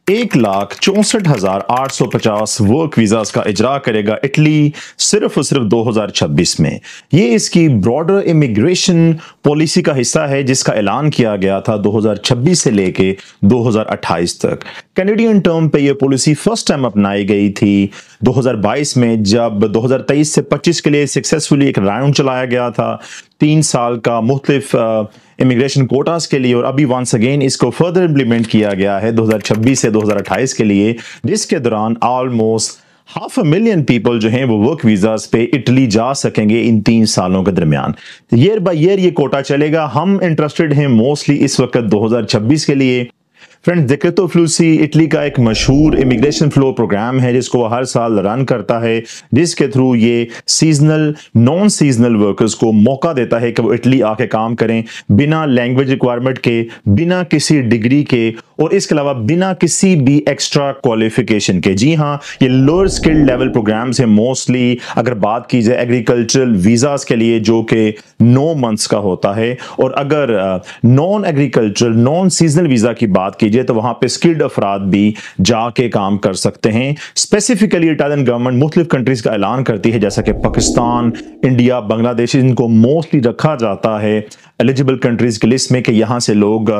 1,64,850 work visas का इजरा करेगा Italy सिर्फ और सिर्फ 2026 में। ये इसकी ब्रॉडर इमिग्रेशन पॉलिसी का हिस्सा है जिसका ऐलान किया गया था 2026 से लेके 2028 तक। कैनेडियन टर्म पे ये पॉलिसी फर्स्ट टाइम अपनाई गई थी 2022 में, जब 2023 से 25 के लिए सक्सेसफुली एक राउंड चलाया गया था 3 साल का मुख्तलिफ इमिग्रेशन कोटास के लिए, और अभी वंस अगेन इसको फर्दर इंप्लीमेंट किया गया है 2026 से 2028 के लिए, जिसके दौरान ऑलमोस्ट 500,000 पीपल जो हैं वो वर्क वीजास पे इटली जा सकेंगे इन 3 सालों के दरमियान। ईयर बाय ईयर ये कोटा चलेगा। हम इंटरेस्टेड हैं मोस्टली इस वक्त 2026 के लिए। फ्रेंड्स, डिक्रेतो फ्लूसी इटली का एक मशहूर इमिग्रेशन फ्लो प्रोग्राम है जिसको वो हर साल रन करता है, जिसके थ्रू ये सीजनल नॉन सीजनल वर्कर्स को मौका देता है कि वो इटली आके काम करें बिना लैंग्वेज रिक्वायरमेंट के, बिना किसी डिग्री के, और इसके अलावा बिना किसी भी एक्स्ट्रा क्वालिफिकेशन के। जी हाँ, ये लोअर स्किल्ड लेवल प्रोग्राम्स हैं मोस्टली। अगर बात की जाए एग्रीकल्चरल वीजास के लिए जो कि 9 मंथ्स का होता है, और अगर non agricultural non seasonal visa की बात कीजिए तो वहां पे स्किल्ड अफराद भी जाके काम कर सकते हैं। स्पेसिफिकली इटालियन गवर्नमेंट मुख्तलिफ कंट्रीज का ऐलान करती है जैसा कि पाकिस्तान, इंडिया, बांग्लादेश, इनको मोस्टली रखा जाता है एलिजिबल कंट्रीज की लिस्ट में कि यहां से लोग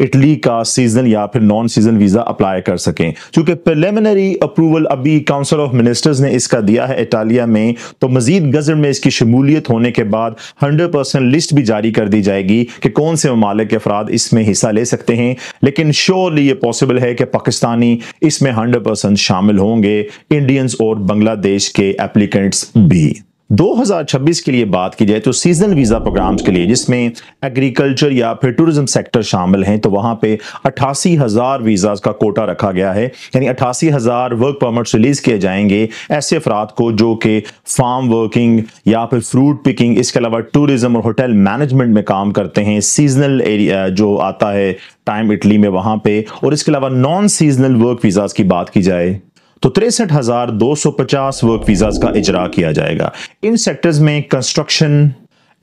इटली का सीजनल या फिर नॉन सीजनल वीजा अप्लाई कर सकें। क्योंकि प्रिलिमिनरी अप्रूवल अभी काउंसिल ऑफ मिनिस्टर्स ने इसका दिया है इटालिया में, तो मजीद गजट में इसकी शमूलियत होने के बाद 100% लिस्ट भी जारी कर दी जाएगी कि कौन से ममालिक के अफराद इसमें हिस्सा ले सकते हैं। लेकिन श्योरली ये पॉसिबल है कि पाकिस्तानी इसमें 100% शामिल होंगे, इंडियंस और बांग्लादेश के एप्लीकेंट्स भी। 2026 के लिए बात की जाए तो सीजनल वीजा प्रोग्राम्स के लिए जिसमें एग्रीकल्चर या फिर टूरिज्म सेक्टर शामिल हैं, तो वहां पे 88,000 वीजास का कोटा रखा गया है। यानी 88,000 वर्क परमिट्स रिलीज किए जाएंगे ऐसे अफराद को जो कि फार्म वर्किंग या फिर फ्रूट पिकिंग, इसके अलावा टूरिज्म और होटल मैनेजमेंट में काम करते हैं। सीजनल एरिया जो आता है टाइम इटली में वहां पे, और इसके अलावा नॉन सीजनल वर्क वीजास की बात की जाए तो 63,250 वर्क वीजास का इजरा किया जाएगा। इन सेक्टर्स में कंस्ट्रक्शन,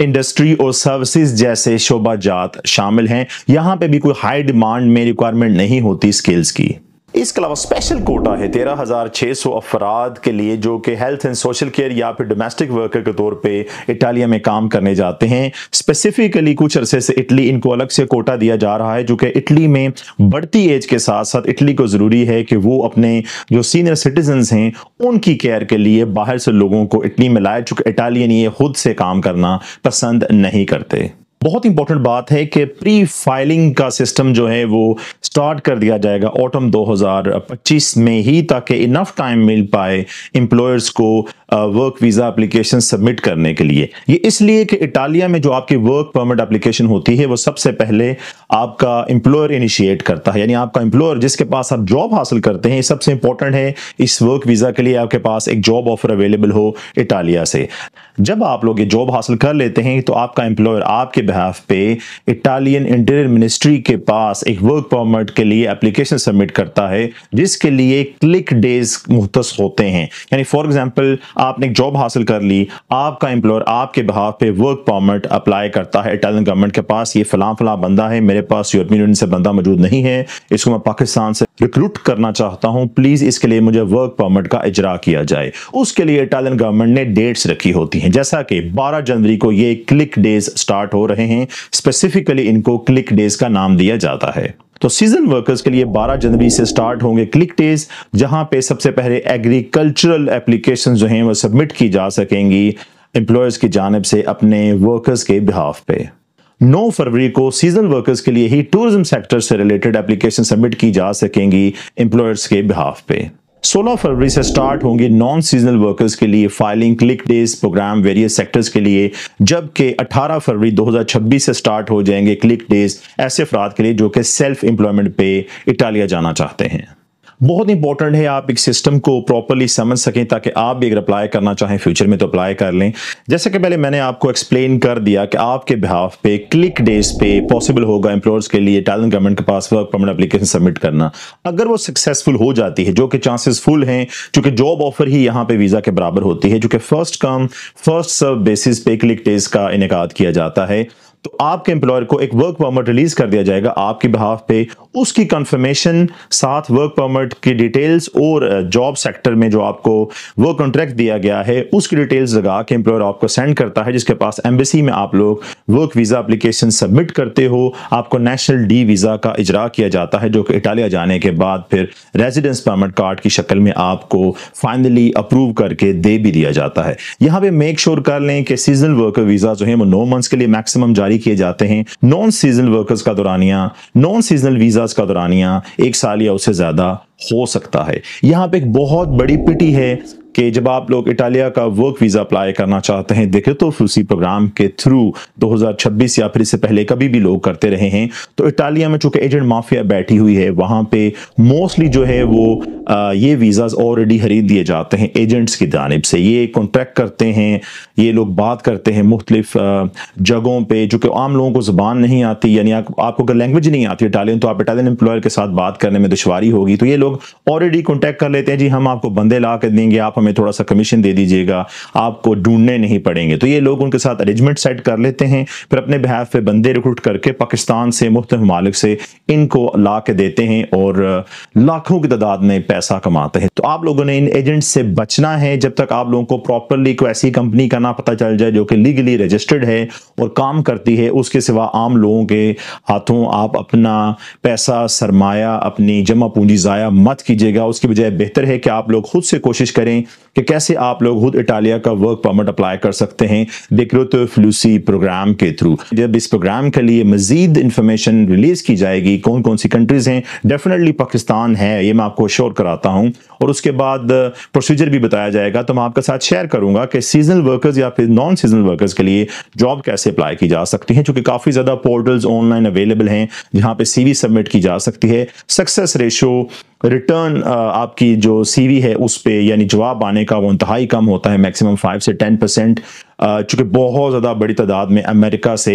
इंडस्ट्री और सर्विसेज जैसे शोबाजात शामिल हैं। यहां पे भी कोई हाई डिमांड में रिक्वायरमेंट नहीं होती स्किल्स की। इसके अलावा स्पेशल कोटा है 13,600 अफराद के लिए जो कि हेल्थ एंड सोशल केयर या फिर डोमेस्टिक वर्कर के तौर पे इटालिया में काम करने जाते हैं। स्पेसिफिकली कुछ अरसे से इटली इनको अलग से कोटा दिया जा रहा है, जो कि इटली में बढ़ती एज के साथ साथ इटली को जरूरी है कि वो अपने जो सीनियर सिटीजन्स हैं उनकी केयर के लिए बाहर से लोगों को इटली में लाए, चूंकि इटालियन ये खुद से काम करना पसंद नहीं करते। बहुत इंपॉर्टेंट बात है कि प्री फाइलिंग का सिस्टम जो है वो स्टार्ट कर दिया जाएगा ऑटम 2025 में ही, ताकि इनफ टाइम मिल पाए एम्प्लॉयर्स को वर्क वीजा एप्लीकेशन सबमिट करने के लिए। ये इसलिए कि इटालिया में जो आपकी वर्क परमिट एप्लीकेशन होती है वो सबसे पहले आपका एम्प्लॉयर इनिशिएट करता है। यानी आपका एम्प्लॉयर जिसके पास आप जॉब हासिल करते हैं, सबसे इंपॉर्टेंट है इस वर्क वीजा के लिए आपके पास एक जॉब ऑफर अवेलेबल हो इटालिया से। जब आप लोग ये जॉब हासिल कर लेते हैं तो आपका एम्प्लॉयर आपके बिहाफ पे इटालियन इंटीरियर मिनिस्ट्री के पास एक वर्क परमिट के लिए एप्लीकेशन सबमिट करता है, जिसके लिए क्लिक डेज मुख्तस होते हैं। यानी फॉर एग्जांपल आपने एक जॉब हासिल कर ली, आपका एम्प्लॉयर आपके बिहाफ पे वर्क परमिट अप्लाई करता है इटालियन गवर्नमेंट के पास, ये फलां फलां बंदा है, मेरे पास यूरोपियन यूनियन से बंदा मौजूद नहीं है, इसको मैं पाकिस्तान से रिक्रूट करना चाहता हूं, प्लीज इसके लिए मुझे वर्क परमिट का इजरा किया जाए। उसके लिए इटालियन गवर्नमेंट ने डेट्स रखी होती हैं, जैसा कि 12 जनवरी को ये क्लिक डेज स्टार्ट हो रहे हैं। स्पेसिफिकली इनको क्लिक डेज का नाम दिया जाता है। तो सीजन वर्कर्स के लिए 12 जनवरी से स्टार्ट होंगे क्लिक डेज, जहां पे सबसे पहले एग्रीकल्चरल एप्लीकेशन जो हैं वो सबमिट की जा सकेंगी एम्प्लॉयर्स की जानिब से अपने वर्कर्स के बिहाफ पे। 9 फरवरी को सीजनल वर्कर्स के लिए ही टूरिज्म सेक्टर से रिलेटेड एप्लीकेशन सबमिट की जा सकेंगी एम्प्लॉयर्स के बिहाफ पे। 16 फरवरी से स्टार्ट होंगे नॉन सीजनल वर्कर्स के लिए filing click days program various sectors के लिए, जबकि 18 फरवरी 2026 से स्टार्ट हो जाएंगे क्लिक डेज ऐसे अफराद के लिए जो कि सेल्फ एम्प्लॉयमेंट पे इटालिया जाना चाहते हैं। बहुत इंपॉर्टेंट है आप एक सिस्टम को प्रॉपर्ली समझ सकें ताकि आप भी अगर अप्लाई करना चाहें फ्यूचर में तो अप्लाई कर लें। जैसे कि पहले मैंने आपको एक्सप्लेन कर दिया कि आपके बिहाफ पे क्लिक डेज पे पॉसिबल होगा एम्प्लॉयर्स के लिए इटालियन गवर्नमेंट के पास वर्क परमिट एप्लीकेशन सबमिट करना। अगर वो सक्सेसफुल हो जाती है, जो कि चांसेस फुल हैं, क्योंकि जॉब ऑफर ही यहाँ पे वीजा के बराबर होती है, जो कि first come first serve basis पे क्लिक डेज का इनेकाद किया जाता है। तो आपके एम्प्लॉयर को एक वर्क परमिट रिलीज कर दिया जाएगा आपके बिहाफ पे, उसकी कंफर्मेशन साथ वर्क परमिट की डिटेल्स और जॉब सेक्टर में जो आपको वर्क कॉन्ट्रैक्ट दिया गया है उसकी डिटेल्स लगा के एम्प्लॉयर आपको सेंड करता है, जिसके पास एम्बेसी में आप लोग वर्क वीजा एप्लीकेशन सबमिट करते हो। आपको नेशनल डी वीजा का इजरा किया जाता है जो कि इटालिया जाने के बाद फिर रेजिडेंस परमिट कार्ड की शक्ल में आपको फाइनली अप्रूव करके दे भी दिया जाता है। यहाँ पे मेक श्योर कर लें कि सीजनल वर्कर वीजा जो है वो 9 मंथ्स के लिए मैक्सिमम जारी किए जाते हैं। नॉन सीजनल वर्कर्स का दौरानिया, नॉन सीजनल वीजास का दौरानिया 1 साल या उससे ज्यादा हो सकता है। यहाँ पे एक बहुत बड़ी पिटी है कि जब आप लोग इटालिया का वर्क वीजा अप्लाई करना चाहते हैं देखो फ्लूसी प्रोग्राम के थ्रू 2026 या फिर इससे पहले कभी भी लोग करते रहे हैं, तो इटालिया में चूंकि एजेंट माफिया बैठी हुई है वहां पे मोस्टली जो है वो ये वीजाज ऑलरेडी खरीद दिए जाते हैं एजेंट्स की जानिब से। ये कॉन्ट्रैक्ट करते हैं, ये लोग बात करते हैं मुख्तलिफ जगहों पे जो कि आम लोगों को जुबान नहीं आती, यानी आपको अगर लैंग्वेज नहीं आती इटालियन तो आप इटालियन एम्प्लॉयर के साथ बात करने में दुश्वारी होगी। तो ये लोग ऑलरेडी कॉन्टैक्ट कर लेते हैं, जी हम आपको बंदे ला कर देंगे, आप हमें थोड़ा सा कमीशन दे दीजिएगा, आपको ढूंढने नहीं पड़ेंगे। तो ये लोग उनके साथ अरेंजमेंट सेट कर लेते हैं, फिर अपने बिहाफ पे बंदे रिक्रूट करके पाकिस्तान से मुख्तलिफ ममालिक से इनको ला के देते हैं और लाखों की तादाद में पैसा कमाते हैं। तो आप लोगों ने इन एजेंट से बचना है जब तक आप लोगों को प्रॉपरली कोई ऐसी कंपनी का ना पता चल जाए जो कि लीगली रजिस्टर्ड है और काम करती है। उसके सिवा आम लोगों के हाथों आप अपना पैसा, सरमाया, अपनी जमा पूंजी जाया मत कीजिएगा। उसकी बजाय बेहतर है कि आप लोग खुद से कोशिश करें कि कैसे आप लोग खुद इटालिया का वर्क परमिट अप्लाई कर सकते हैं डिक्रेतो फ्लूसी प्रोग्राम के थ्रू। जब इस प्रोग्राम के लिए मजीद इंफॉर्मेशन रिलीज की जाएगी, कौन कौन सी कंट्रीज हैं, डेफिनेटली पाकिस्तान है, ये मैं आपको श्योर कराता हूं, और उसके बाद प्रोसीजर भी बताया जाएगा। तो मैं आपके साथ शेयर करूंगा कि सीजनल वर्कर्स या फिर नॉन सीजनल वर्कर्स के लिए जॉब कैसे अप्लाई की जा सकती है, क्योंकि काफी ज्यादा पोर्टल्स ऑनलाइन अवेलेबल हैं जहां पे सीवी सबमिट की जा सकती है। सक्सेस रेशो, रिटर्न आपकी जो सीवी है उस पे यानी जवाब आने का वो इंतहाई कम होता है, मैक्सिमम 5 से 10%। चूंकि बहुत ज़्यादा बड़ी तादाद में अमेरिका से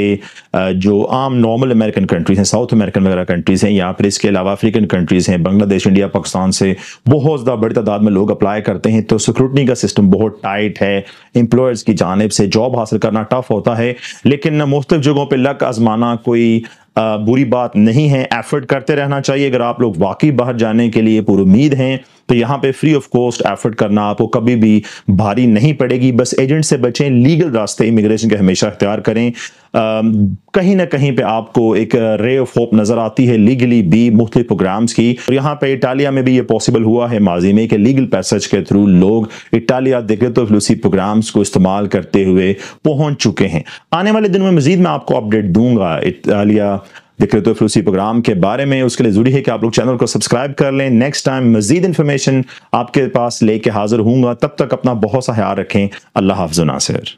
जो आम नॉर्मल अमेरिकन कंट्रीज़ हैं, साउथ अमेरिकन वगैरह कंट्रीज़ हैं, या फिर इसके अलावा अफ्रीकन कंट्रीज़ हैं, बांग्लादेश, इंडिया, पाकिस्तान से बहुत ज़्यादा बड़ी तादाद में लोग अप्लाई करते हैं। तो सिक्योरिटी का सिस्टम बहुत टाइट है, एम्प्लॉयर्स की जानिब से जॉब हासिल करना टफ होता है। लेकिन मुख्तलिफ जगहों पर लक आजमाना कोई बुरी बात नहीं है, एफर्ट करते रहना चाहिए। अगर आप लोग वाकई बाहर जाने के लिए पूरी उम्मीद हैं तो यहाँ पे फ्री ऑफ कॉस्ट एफर्ट करना आपको कभी भी भारी नहीं पड़ेगी। बस एजेंट से बचें, लीगल रास्ते इमिग्रेशन के हमेशा इख्तियार करें। कहीं ना कहीं पे आपको एक रे ऑफ होप नजर आती है लीगली भी मुख्तलिफ प्रोग्राम्स की, और यहाँ पे इटालिया में भी ये पॉसिबल हुआ है माजी में कि लीगल पैसेज के थ्रू लोग इटालिया डिक्रेतो फ्लूसी प्रोग्राम्स को इस्तेमाल करते हुए पहुंच चुके हैं। आने वाले दिनों में मजीद मैं आपको अपडेट दूंगा इटालिया डिक्रेतो फ्लूसी प्रोग्राम के बारे में। उसके लिए जरूरी है कि आप लोग चैनल को सब्सक्राइब कर लें। नेक्स्ट टाइम मजीद इंफॉर्मेशन आपके पास लेके हाजिर हूंगा, तब तक अपना बहुत सा ख्याल रखें। अल्लाह हाफ़िज़ नासिर।